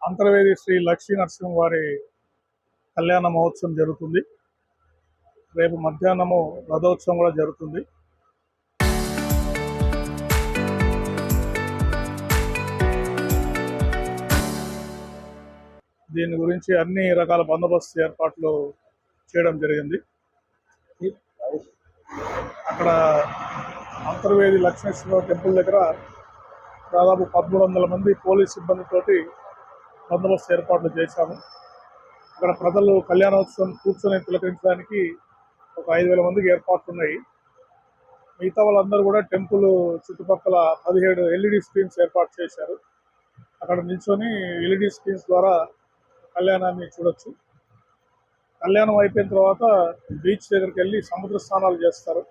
అంతర్వేది శ్రీ లక్ష్మీ నరసింహ వారి కళ్యాణ మహోత్సవం జరుగుతుంది. రేపు మధ్యాహ్నము రథోత్సవం కూడా జరుగుతుంది. దీని గురించి అన్ని రకాల బందోబస్తు ఏర్పాట్లు చేయడం జరిగింది. అక్కడ అంతర్వేది లక్ష్మీనరసింహ టెంపుల్ దగ్గర దాదాపు 1300 మంది పోలీస్ సిబ్బందితోటి బందోబస్తు ఏర్పాట్లు చేశాము. అక్కడ ప్రజలు కళ్యాణోత్సవం కూర్చొని తిలకరించడానికి ఒక 5000 మందికి ఏర్పాట్లు ఉన్నాయి. మిగతా వాళ్ళందరూ కూడా టెంపుల్ చుట్టుపక్కల 17 ఎల్ఈడి స్క్రీన్స్ ఏర్పాటు చేశారు. అక్కడ నిల్చొని ఎల్ఈడి స్క్రీన్స్ ద్వారా కళ్యాణాన్ని చూడొచ్చు. కళ్యాణం అయిపోయిన తర్వాత బీచ్ దగ్గరికి వెళ్ళి సముద్ర స్నానాలు చేస్తారు.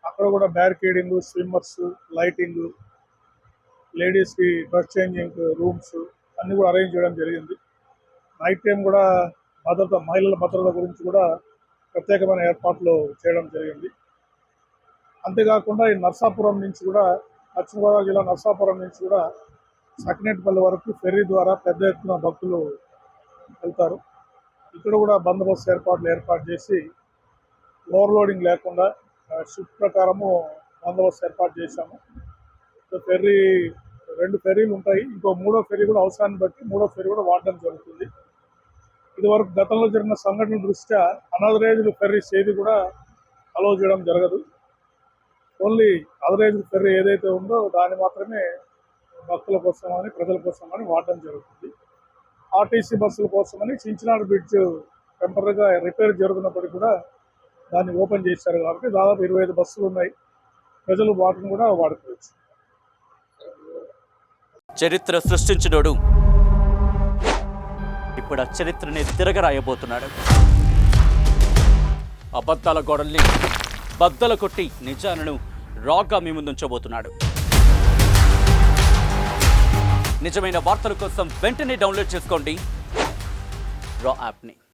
అక్కడ కూడా బ్యారికేడింగ్, స్విమ్మర్స్, లైటింగ్, లేడీస్కి డ్రెస్ చేంజింగ్ రూమ్స్ అన్నీ కూడా అరేంజ్ చేయడం జరిగింది. నైట్ టైం కూడా మహిళల భద్రత గురించి కూడా ప్రత్యేకమైన ఏర్పాట్లు చేయడం జరిగింది. అంతేకాకుండా ఈ నర్సాపురం నుంచి కూడా, పశ్చిమ గోదావరి జిల్లా నర్సాపురం నుంచి కూడా సకినేటిపల్లి వరకు ఫెర్రీ ద్వారా పెద్ద ఎత్తున భక్తులు వెళ్తారు. ఇక్కడ కూడా బందోబస్తు ఏర్పాటు చేసి ఓవర్లోడింగ్ లేకుండా షిఫ్ట్ ప్రకారము బందోబస్తు ఏర్పాటు చేశాము. ఫెర్రీ 2 ఫెర్రీలు ఉంటాయి. ఇంకో 3వ ఫెర్రీ కూడా అవసరాన్ని బట్టి 3వ ఫెర్రీ కూడా వాడడం జరుగుతుంది. ఇదివరకు గతంలో జరిగిన సంఘటనల దృష్ట్యా అనదరేజ్డ్ ఫెర్రీస్ ఏది కూడా అలౌ చేయడం జరగదు. ఓన్లీ అదరేజ్డ్ ఫెర్రీ ఏదైతే ఉందో దాన్ని మాత్రమే భక్తుల కోసమని, ప్రజల కోసమని వాడడం జరుగుతుంది. ఆర్టీసీ బస్సుల కోసమని చించినాడు బ్రిడ్జ్ టెంపరీగా రిపేర్ జరుగుతున్నప్పటికీ కూడా దాన్ని ఓపెన్ చేశారు. కాబట్టి దాదాపు 25 బస్సులు ఉన్నాయి. ప్రజలు వాటిని కూడా వాడుకోవచ్చు. చరిత్ర సృష్టించినోడు ఇప్పుడు ఆ చరిత్రని తిరగరాయబోతున్నాడు. అబద్ధాల గోడల్ని బద్దల కొట్టి నిజాలను రాగా మీ ముందుంచబోతున్నాడు. నిజమైన వార్తల కోసం వెంటనే డౌన్లోడ్ చేసుకోండి రా యాప్ని.